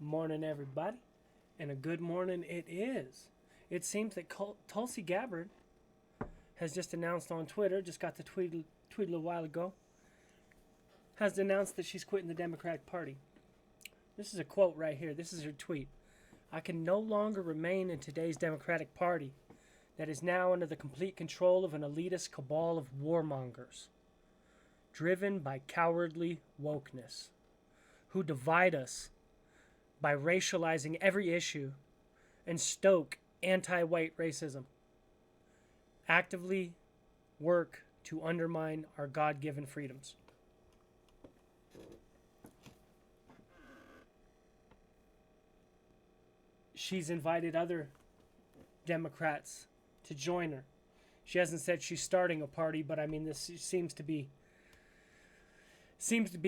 Morning, everybody, and a good morning it is. It seems that Tulsi Gabbard has just announced on Twitter, just got the tweet a little while ago, has announced that she's quitting the Democratic Party. This is a quote right here. This is her tweet. I can no longer remain in today's Democratic Party that is now under the complete control of an elitist cabal of warmongers, driven by cowardly wokeness, who divide us by racializing every issue and stoke anti-white racism, actively work to undermine our God-given freedoms. She's invited other Democrats to join her. She hasn't said she's starting a party, but I mean, this seems to be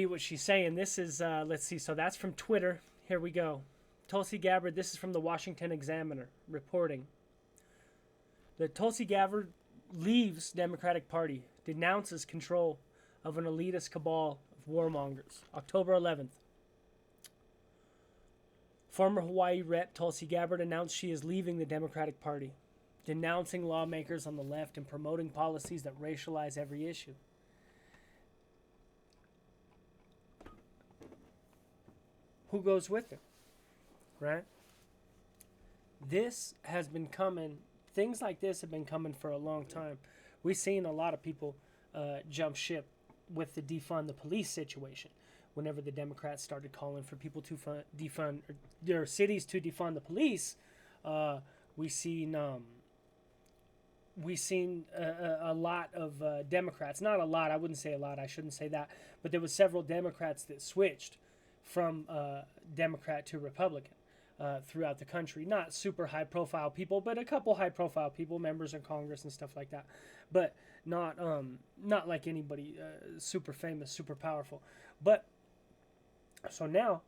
what she's saying. This is let's see. So that's from Twitter. Here we go. Tulsi Gabbard. This is from the Washington Examiner reporting that Tulsi Gabbard leaves Democratic Party, denounces control of an elitist cabal of warmongers. October 11th. Former Hawaii Rep. Tulsi Gabbard announced she is leaving the Democratic Party, denouncing lawmakers on the left and promoting policies that racialize every issue. Who goes with her? Right? This has been coming, things like this have been coming for a long time. We've seen a lot of people jump ship with the defund the police situation. Whenever the Democrats started calling for people to defund their cities to defund the police, we seen a lot of Democrats. Not a lot. I wouldn't say a lot. I shouldn't say that. But there was several Democrats that switched from Democrat to Republican throughout the country. Not super high-profile people, but a couple high-profile people, members of Congress and stuff like that. But not like anybody super famous, super powerful. But so now,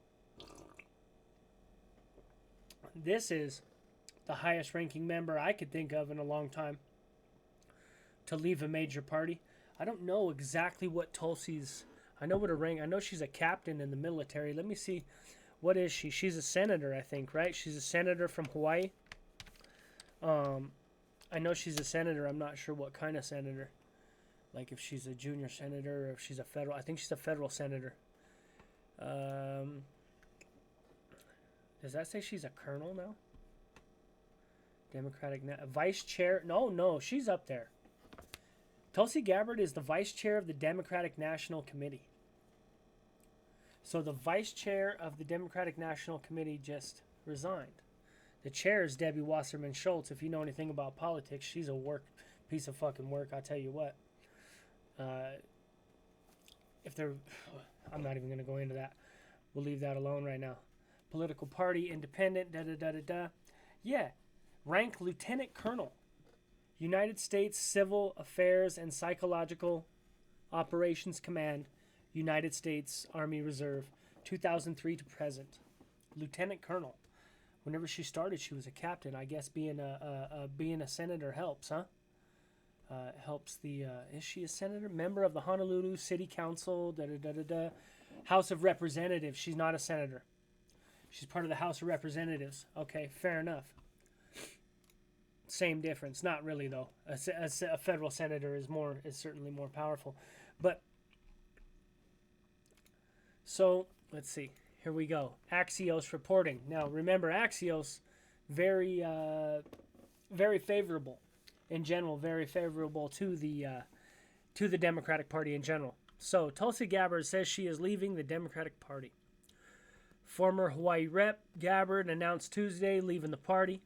this is the highest-ranking member I could think of in a long time to leave a major party. I don't know exactly what Tulsi's. I know what her rank. I know she's a captain in the military. Let me see. What is she? She's a senator, I think, right? She's a senator from Hawaii. I know she's a senator. I'm not sure what kind of senator. Like if she's a junior senator or if she's a federal. I think she's a federal senator. Does that say she's a colonel now? Democratic vice chair? No, she's up there. Tulsi Gabbard is the vice chair of the Democratic National Committee. So the vice chair of the Democratic National Committee just resigned. The chair is Debbie Wasserman Schultz. If you know anything about politics, she's a piece of fucking work. I'll tell you what. I'm not even going to go into that. We'll leave that alone right now. Political party, independent, da-da-da-da-da. Yeah, rank lieutenant colonel. United States Civil Affairs and Psychological Operations Command, United States Army Reserve, 2003 to present. Lieutenant colonel. Whenever she started, she was a captain. I guess being a senator helps, huh? Helps the. Is she a senator? Member of the Honolulu City Council. House of Representatives. She's not a senator. She's part of the House of Representatives. Okay, fair enough. Same difference. Not really though. A federal senator is certainly more powerful. But so let's see. Here we go. Axios reporting. Now remember, Axios very favorable in general. Very favorable to the Democratic Party in general. So Tulsi Gabbard says she is leaving the Democratic Party. Former Hawaii Rep. Gabbard announced Tuesday leaving the party.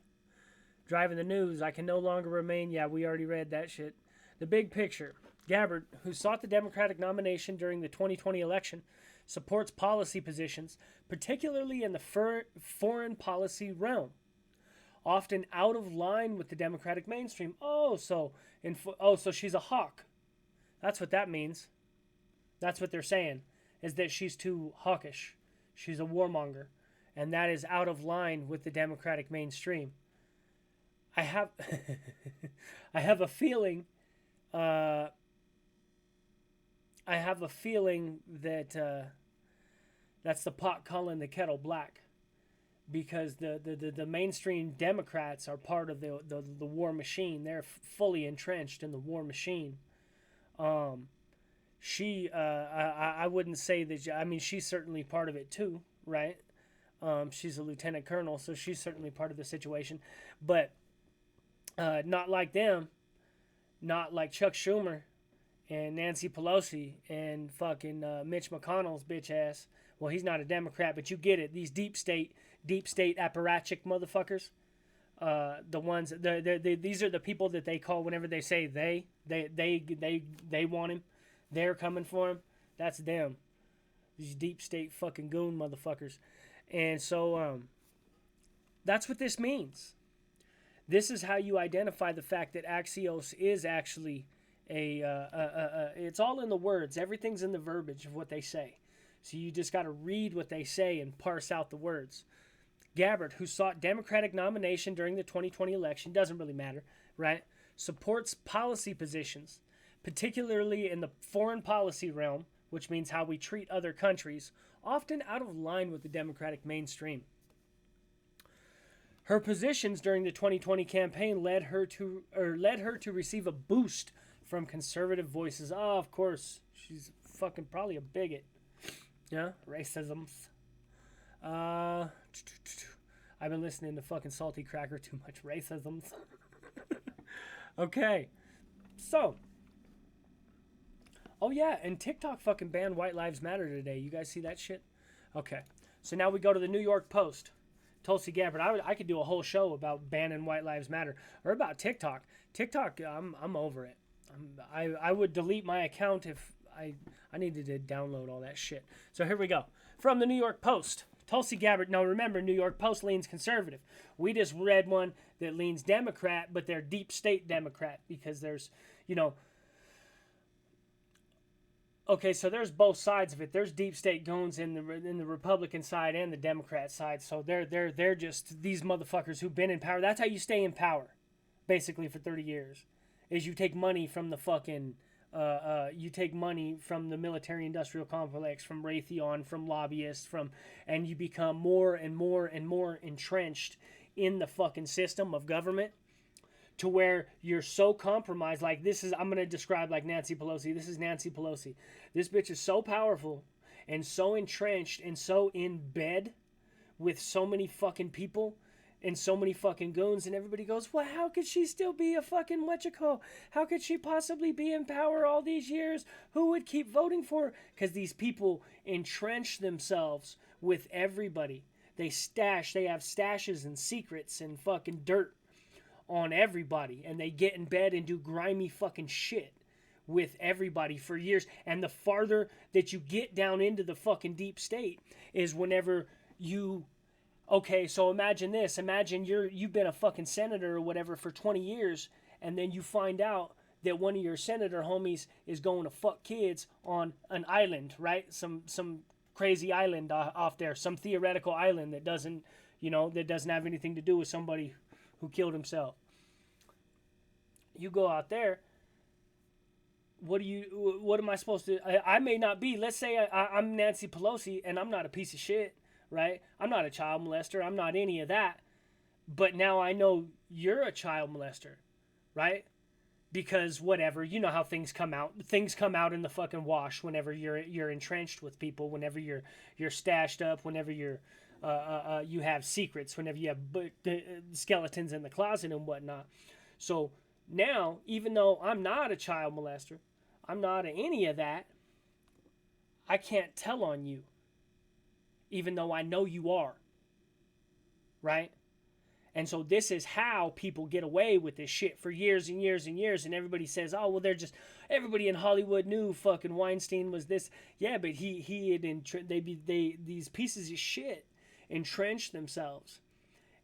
Driving the news, I can no longer remain. Yeah, we already read that shit. The big picture. Gabbard, who sought the Democratic nomination during the 2020 election, supports policy positions, particularly in the foreign policy realm, often out of line with the Democratic mainstream. So she's a hawk. That's what that means. That's what they're saying, is that she's too hawkish. She's a warmonger, and that is out of line with the Democratic mainstream. I have a feeling that that's the pot calling the kettle black. because the mainstream Democrats are part of the war machine. They're fully entrenched in the war machine. I wouldn't say that. I mean, she's certainly part of it too, right? She's a lieutenant colonel, so she's certainly part of the situation, but not like them, not like Chuck Schumer and Nancy Pelosi and fucking Mitch McConnell's bitch ass. Well, he's not a Democrat, but you get it. These deep state apparatchik motherfuckers. The ones these are the people that they call whenever they say they want him, they're coming for him. That's them. These deep state fucking goon motherfuckers. And so that's what this means. This is how you identify the fact that Axios is actually it's all in the words. Everything's in the verbiage of what they say. So you just got to read what they say and parse out the words. Gabbard, who sought Democratic nomination during the 2020 election, doesn't really matter, right? Supports policy positions, particularly in the foreign policy realm, which means how we treat other countries, often out of line with the Democratic mainstream. Her positions during the 2020 campaign led her to receive a boost from conservative voices. Oh, of course, she's fucking probably a bigot. Yeah, racisms. I've been listening to fucking Salty Cracker too much. Racisms. Okay, so. Oh yeah, and TikTok fucking banned White Lives Matter today. You guys see that shit? Okay, so now we go to the New York Post. Tulsi Gabbard. I could do a whole show about banning White Lives Matter or about TikTok. TikTok, I'm over it. I would delete my account if I needed to download all that shit. So here we go. From the New York Post. Tulsi Gabbard. Now remember, New York Post leans conservative. We just read one that leans Democrat, but they're deep state Democrat because there's, okay, so there's both sides of it. There's deep state goons in the Republican side and the Democrat side. So they're just these motherfuckers who've been in power. That's how you stay in power, basically, for 30 years. Is you take money from the fucking you take money from the military-industrial complex, from Raytheon, from lobbyists, and you become more and more and more entrenched in the fucking system of government to where you're so compromised. Like this is, I'm going to describe like Nancy Pelosi. This is Nancy Pelosi. This bitch is so powerful and so entrenched and so in bed with so many fucking people and so many fucking goons, and everybody goes, well, how could she still be a fucking whatchacall? How could she possibly be in power all these years? Who would keep voting for her? Because these people entrench themselves with everybody. They have stashes and secrets and fucking dirt on everybody, and they get in bed and do grimy fucking shit with everybody for years. And the farther that you get down into the fucking deep state is whenever you... Okay, so imagine this. Imagine you've been a fucking senator or whatever for 20 years, and then you find out that one of your senator homies is going to fuck kids on an island, right? Some crazy island off there, some theoretical island that doesn't have anything to do with somebody who killed himself. You go out there. What am I supposed to... I may not be... Let's say I'm Nancy Pelosi and I'm not a piece of shit. Right? I'm not a child molester. I'm not any of that. But now I know you're a child molester. Right? Because whatever, you know how things come out. Things come out in the fucking wash whenever you're entrenched with people, whenever you're stashed up, whenever you have secrets, whenever you have skeletons in the closet and whatnot. So now, even though I'm not a child molester, I'm not any of that, I can't tell on you. Even though I know you are. Right? And so this is how people get away with this shit for years and years and years. And everybody says, oh, well, everybody in Hollywood knew fucking Weinstein was this. Yeah, but these pieces of shit entrenched themselves.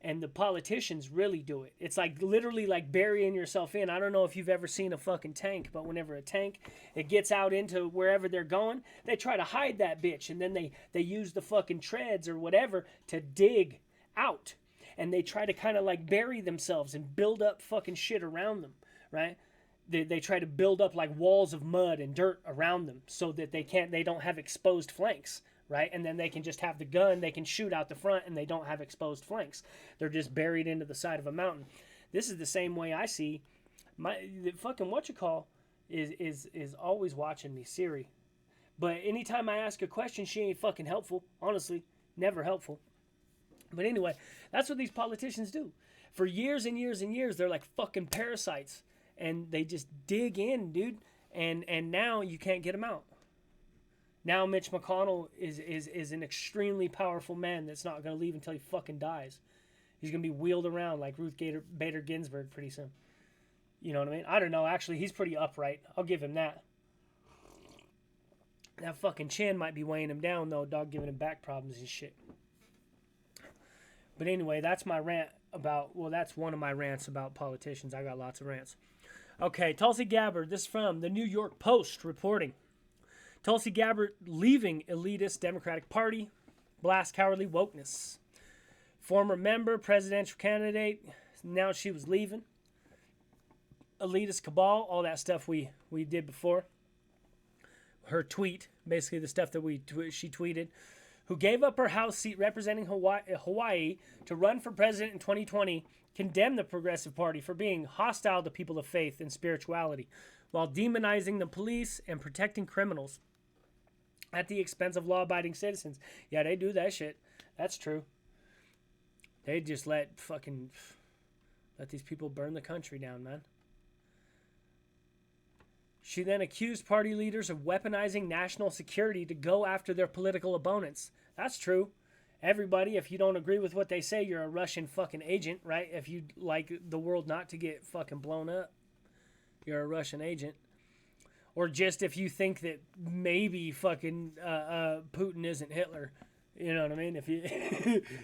And the politicians really do it. It's like literally like burying yourself in. I don't know if you've ever seen a fucking tank, but whenever a tank, it gets out into wherever they're going, they try to hide that bitch. And then they use the fucking treads or whatever to dig out. And they try to kind of like bury themselves and build up fucking shit around them, right? They try to build up like walls of mud and dirt around them so that they don't have exposed flanks, right? And then they can just have the gun, they can shoot out the front, and they don't have exposed flanks. They're just buried into the side of a mountain. This is the same way I see the fucking is always watching me, Siri. But anytime I ask a question, she ain't fucking helpful. Honestly, never helpful. But anyway, that's what these politicians do. For years and years and years, they're like fucking parasites. And they just dig in, dude. And now you can't get them out. Now Mitch McConnell is an extremely powerful man that's not going to leave until he fucking dies. He's going to be wheeled around like Ruth Bader Ginsburg pretty soon. You know what I mean? I don't know. Actually, he's pretty upright. I'll give him that. That fucking chin might be weighing him down, though. Dog giving him back problems and shit. But anyway, that's my rant about... Well, that's one of my rants about politicians. I got lots of rants. Okay, Tulsi Gabbard. This is from the New York Post reporting. Tulsi Gabbard leaving elitist Democratic Party. Blast cowardly wokeness. Former member, presidential candidate. Now she was leaving. Elitist cabal, all that stuff we did before. Her tweet, basically the stuff that she tweeted, who gave up her House seat representing Hawaii to run for president in 2020, condemned the Progressive Party for being hostile to people of faith and spirituality, while demonizing the police and protecting criminals at the expense of law-abiding citizens. Yeah, they do that shit. That's true. They just let these people burn the country down, man. She then accused party leaders of weaponizing national security to go after their political opponents. That's true. Everybody, if you don't agree with what they say, you're a Russian fucking agent, right? If you like the world not to get fucking blown up, you're a Russian agent. Or just if you think that maybe fucking Putin isn't Hitler. You know what I mean? If you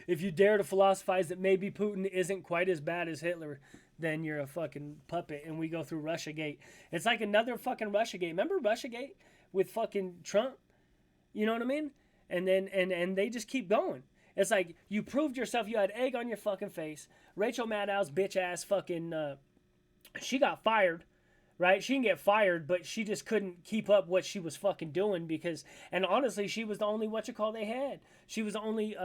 if you dare to philosophize that maybe Putin isn't quite as bad as Hitler, then you're a fucking puppet, and we go through Russiagate. It's like another fucking Russiagate. Remember Russiagate with fucking Trump? You know what I mean? And then and they just keep going. It's like you proved yourself. You had egg on your fucking face. Rachel Maddow's bitch ass fucking. She got fired, right? She can get fired, but she just couldn't keep up what she was fucking doing because. And honestly, she was the only they had. She was the only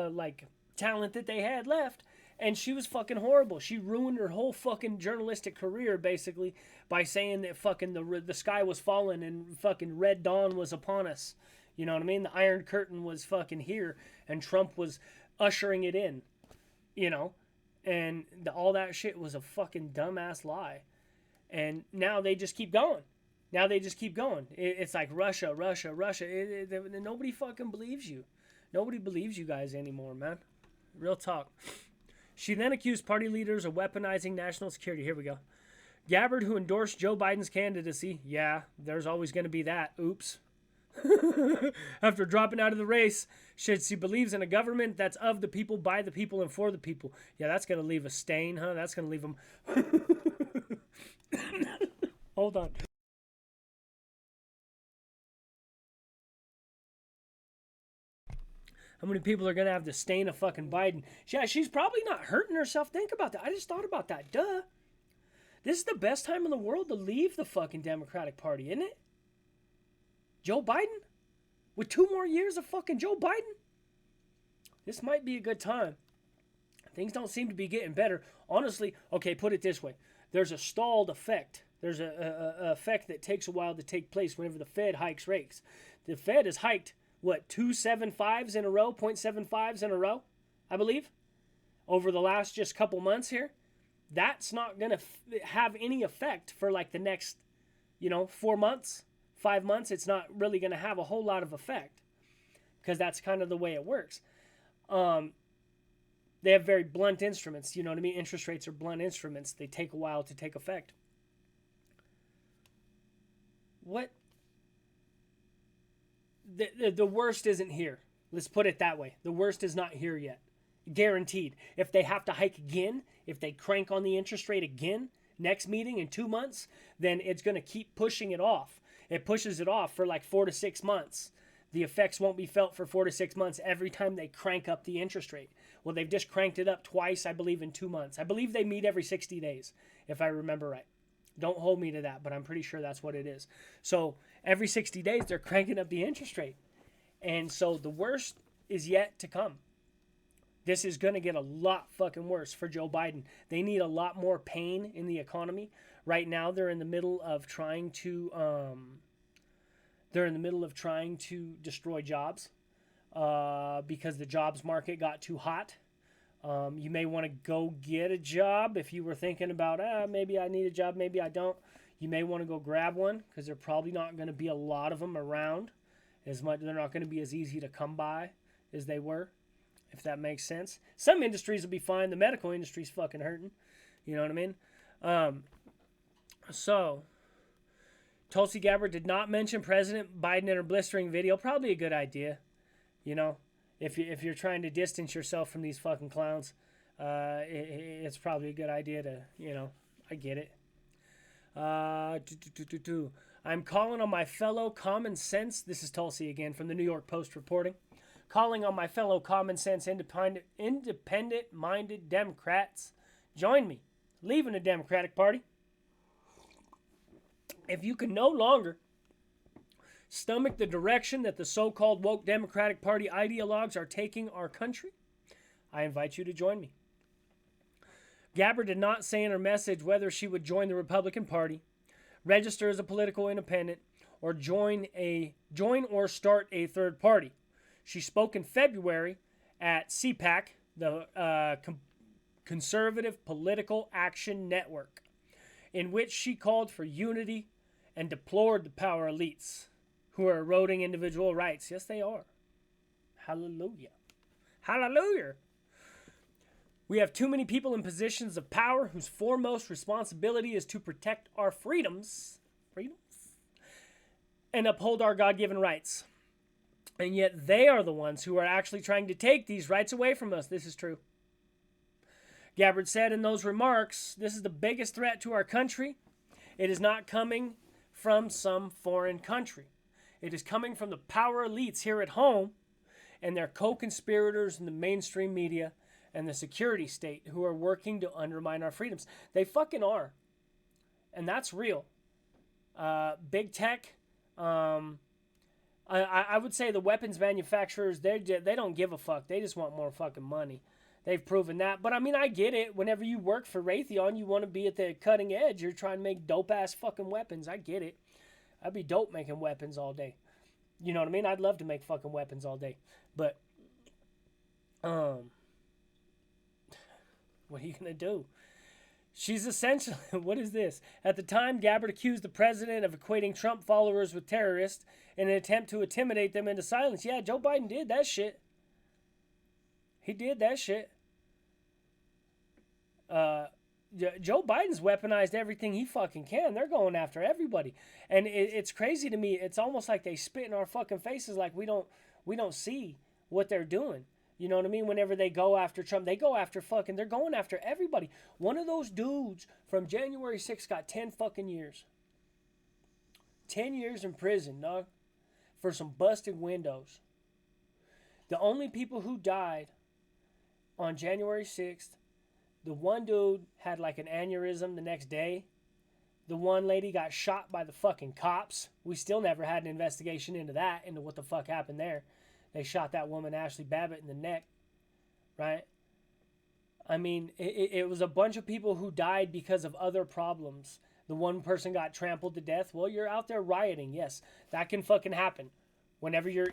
like talent that they had left. And she was fucking horrible. She ruined her whole fucking journalistic career, basically, by saying that fucking the sky was falling and fucking Red Dawn was upon us. You know what I mean? The Iron Curtain was fucking here, and Trump was ushering it in. You know? And all that shit was a fucking dumbass lie. And now they just keep going. It's like Russia. Nobody fucking believes you. Nobody believes you guys anymore, man. Real talk. She then accused party leaders of weaponizing national security. Here we go. Gabbard, who endorsed Joe Biden's candidacy. Yeah, there's always going to be that. Oops. After dropping out of the race, she believes in a government that's of the people, by the people, and for the people. Yeah, that's going to leave a stain, huh? That's going to leave them... Hold on. How many people are going to have the stain of fucking Biden? Yeah, she's probably not hurting herself. Think about that. I just thought about that. Duh. This is the best time in the world to leave the fucking Democratic Party, isn't it? Joe Biden? With 2 more years of fucking Joe Biden? This might be a good time. Things don't seem to be getting better. Honestly, okay, put it this way. There's a stalled effect. There's a effect that takes a while to take place whenever the Fed hikes rates. The Fed has hiked... 2.75s in a row, 0.75s in a row, I believe, over the last just couple months here. That's not going to have any effect for like the next, 4 months, 5 months. It's not really going to have a whole lot of effect because that's kind of the way it works. They have very blunt instruments, you know what I mean? Interest rates are blunt instruments. They take a while to take effect. What? The worst isn't here. Let's put it that way. The worst is not here yet. Guaranteed. If they have to hike again, if they crank on the interest rate again, next meeting in 2 months, then it's going to keep pushing it off. It pushes it off for like 4 to 6 months. The effects won't be felt for 4 to 6 months every time they crank up the interest rate. Well, they've just cranked it up twice, I believe, in 2 months. I believe they meet every 60 days, if I remember right. Don't hold me to that, but I'm pretty sure that's what it is. So every 60 days, they're cranking up the interest rate. And so the worst is yet to come. This is going to get a lot fucking worse for Joe Biden. They need a lot more pain in the economy. Right now, they're in the middle of trying to destroy jobs because the jobs market got too hot. You may want to go get a job if you were thinking about, maybe I need a job, maybe I don't. You may want to go grab one because there are probably not going to be a lot of them around as much. They're not going to be as easy to come by as they were, if that makes sense. Some industries will be fine. The medical industry's fucking hurting. You know what I mean? So, Tulsi Gabbard did not mention President Biden in her blistering video. Probably a good idea. You know, if you're trying to distance yourself from these fucking clowns, it's probably a good idea to, I get it. I'm calling on my fellow common sense. This is Tulsi again from the New York Post reporting. Calling on my fellow common sense, independent-minded Democrats. Join me. Leaving the Democratic Party. If you can no longer stomach the direction that the so-called woke Democratic Party ideologues are taking our country, I invite you to join me. Gabbard did not say in her message whether she would join the Republican Party, register as a political independent, or join or start a third party. She spoke in February at CPAC, the Conservative Political Action Network, in which she called for unity and deplored the power elites who are eroding individual rights. Yes, they are. Hallelujah. Hallelujah. We have too many people in positions of power whose foremost responsibility is to protect our freedoms, and uphold our God-given rights. And yet they are the ones who are actually trying to take these rights away from us. This is true. Gabbard said in those remarks, this is the biggest threat to our country. It is not coming from some foreign country. It is coming from the power elites here at home and their co-conspirators in the mainstream media and the security state who are working to undermine our freedoms. They fucking are. And that's real. Big tech, I would say the weapons manufacturers, they don't give a fuck. They just want more fucking money. They've proven that. But I mean, I get it. Whenever you work for Raytheon, you want to be at the cutting edge. You're trying to make dope-ass fucking weapons. I get it. I'd be dope making weapons all day. You know what I mean? I'd love to make fucking weapons all day. But, what are you going to do? She's essentially, what is this? At the time, Gabbard accused the president of equating Trump followers with terrorists in an attempt to intimidate them into silence. Yeah, Joe Biden did that shit. He did that shit. Joe Biden's weaponized everything he fucking can. They're going after everybody. And it's crazy to me. It's almost like they spit in our fucking faces like we don't see what they're doing. You know what I mean? Whenever they go after Trump, they're going after everybody. One of those dudes from January 6th got 10 fucking years. 10 years in prison, dog, for some busted windows. The only people who died on January 6th, the one dude had like an aneurysm the next day. The one lady got shot by the fucking cops. We still never had an investigation into what the fuck happened there. They shot that woman, Ashley Babbitt, in the neck, right? I mean, it was a bunch of people who died because of other problems. The one person got trampled to death. Well, you're out there rioting. Yes, that can fucking happen. Whenever you're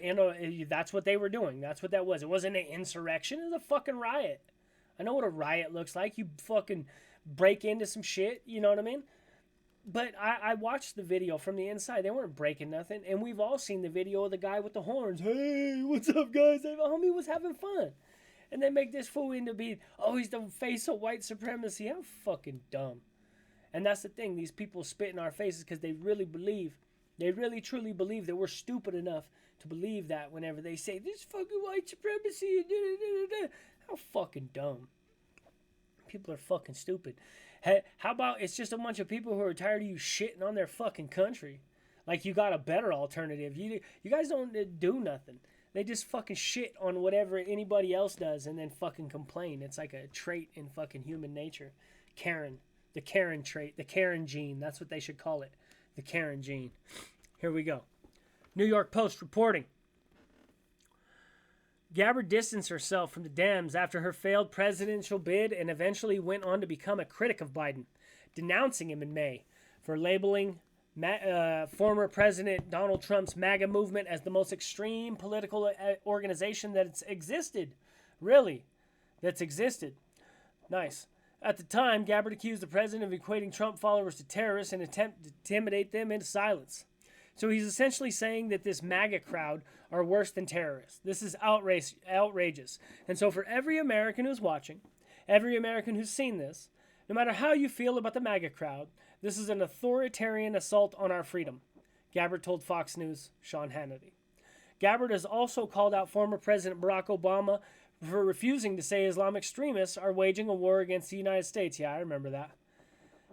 that's what they were doing. That's what that was. It wasn't an insurrection. It was a fucking riot. I know what a riot looks like. You fucking break into some shit. You know what I mean? But I watched the video from the inside. They weren't breaking nothing. And we've all seen the video of the guy with the horns. Hey, what's up, guys? The homie was having fun. And they make this fool into be, he's the face of white supremacy. How fucking dumb. And that's the thing. These people spit in our faces because they really truly believe that we're stupid enough to believe that whenever they say, this fucking white supremacy. How fucking dumb. People are fucking stupid. Hey, how about it's just a bunch of people who are tired of you shitting on their fucking country? Like you got a better alternative. You guys don't do nothing. They just fucking shit on whatever anybody else does and then fucking complain. It's like a trait in fucking human nature. Karen. The Karen trait. The Karen gene. That's what they should call it. The Karen gene. Here we go. New York Post reporting. Gabbard distanced herself from the Dems after her failed presidential bid and eventually went on to become a critic of Biden, denouncing him in May for labeling former President Donald Trump's MAGA movement as the most extreme political organization that's existed. Really, that's existed. Nice. At the time, Gabbard accused the president of equating Trump followers to terrorists and attempt to intimidate them into silence. So he's essentially saying that this MAGA crowd are worse than terrorists. This is outrageous. And so for every American who's watching, every American who's seen this, no matter how you feel about the MAGA crowd, this is an authoritarian assault on our freedom, Gabbard told Fox News' Sean Hannity. Gabbard has also called out former President Barack Obama for refusing to say Islamic extremists are waging a war against the United States. Yeah, I remember that.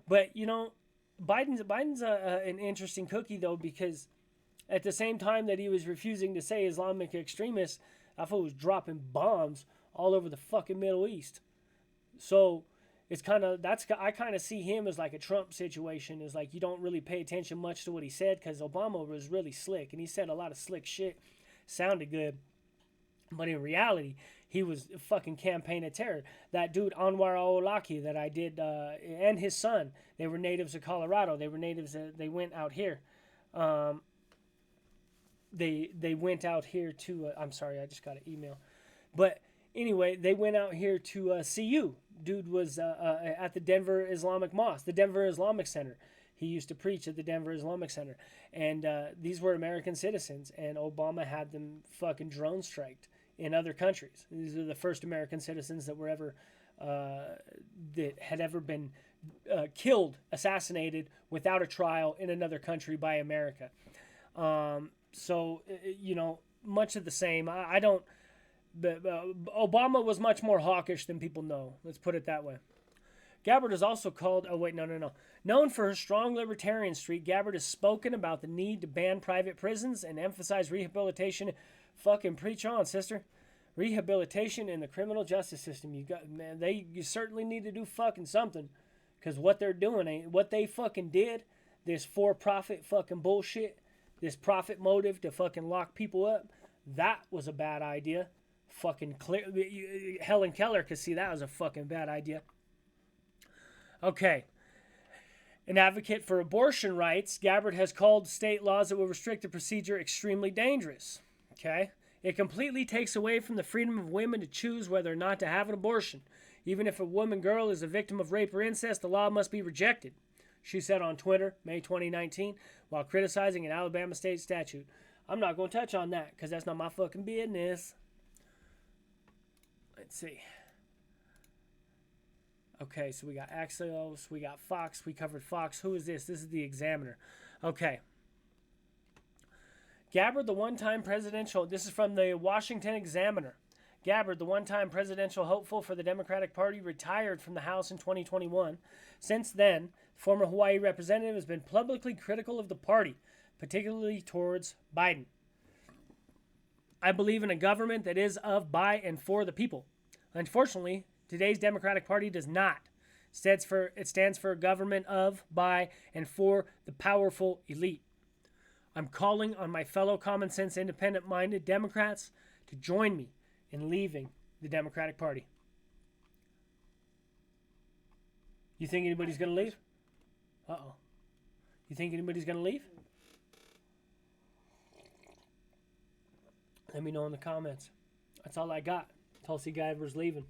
But, you know, Biden's an interesting cookie, though, because at the same time that he was refusing to say Islamic extremists, I thought he was dropping bombs all over the fucking Middle East. So it's I kind of see him as like a Trump situation. Is like you don't really pay attention much to what he said because Obama was really slick and he said a lot of slick shit, sounded good, but in reality he was a fucking campaign of terror. That dude Anwar al-Awlaki that I did, and his son, they were natives of Colorado. They were natives. They went out here. They went out here to. I'm sorry, I just got an email, but anyway, they went out here to see you. Dude was at the Denver Islamic Mosque, the Denver Islamic Center. He used to preach at the Denver Islamic Center. And these were American citizens, and Obama had them fucking drone striked in other countries. These are the first American citizens that were ever, that had ever been assassinated without a trial in another country by America. So, you know, much of the same. I don't... But Obama was much more hawkish than people know. Let's put it that way. Gabbard is also called... Oh, wait, no. Known for her strong libertarian streak, Gabbard has spoken about the need to ban private prisons and emphasize rehabilitation. Fucking preach on, sister. Rehabilitation in the criminal justice system. You certainly need to do fucking something. Because what they're doing, what they fucking did, this for-profit fucking bullshit, this profit motive to fucking lock people up, that was a bad idea. Fucking clear. Helen Keller could see that was a fucking bad idea. Okay. An advocate for abortion rights, Gabbard has called state laws that will restrict the procedure extremely dangerous. Okay. It completely takes away from the freedom of women to choose whether or not to have an abortion. Even if a girl is a victim of rape or incest, the law must be rejected, she said on Twitter, May 2019, while criticizing an Alabama state statute. I'm not going to touch on that because that's not my fucking business. Let's see. Okay, so we got Axios, we got Fox, we covered Fox. Who is this? This is the Examiner. Okay. Gabbard, the one-time presidential... This is from the Washington Examiner. Gabbard, the one-time presidential hopeful for the Democratic Party, retired from the House in 2021. Since then, former Hawaii representative has been publicly critical of the party, particularly towards Biden. I believe in a government that is of, by, and for the people. Unfortunately, today's Democratic Party does not. It stands for a government of, by, and for the powerful elite. I'm calling on my fellow common-sense, independent-minded Democrats to join me in leaving the Democratic Party. You think anybody's going to leave? Uh-oh. You think anybody's going to leave? Let me know in the comments. That's all I got. Tulsi Gabbard's leaving.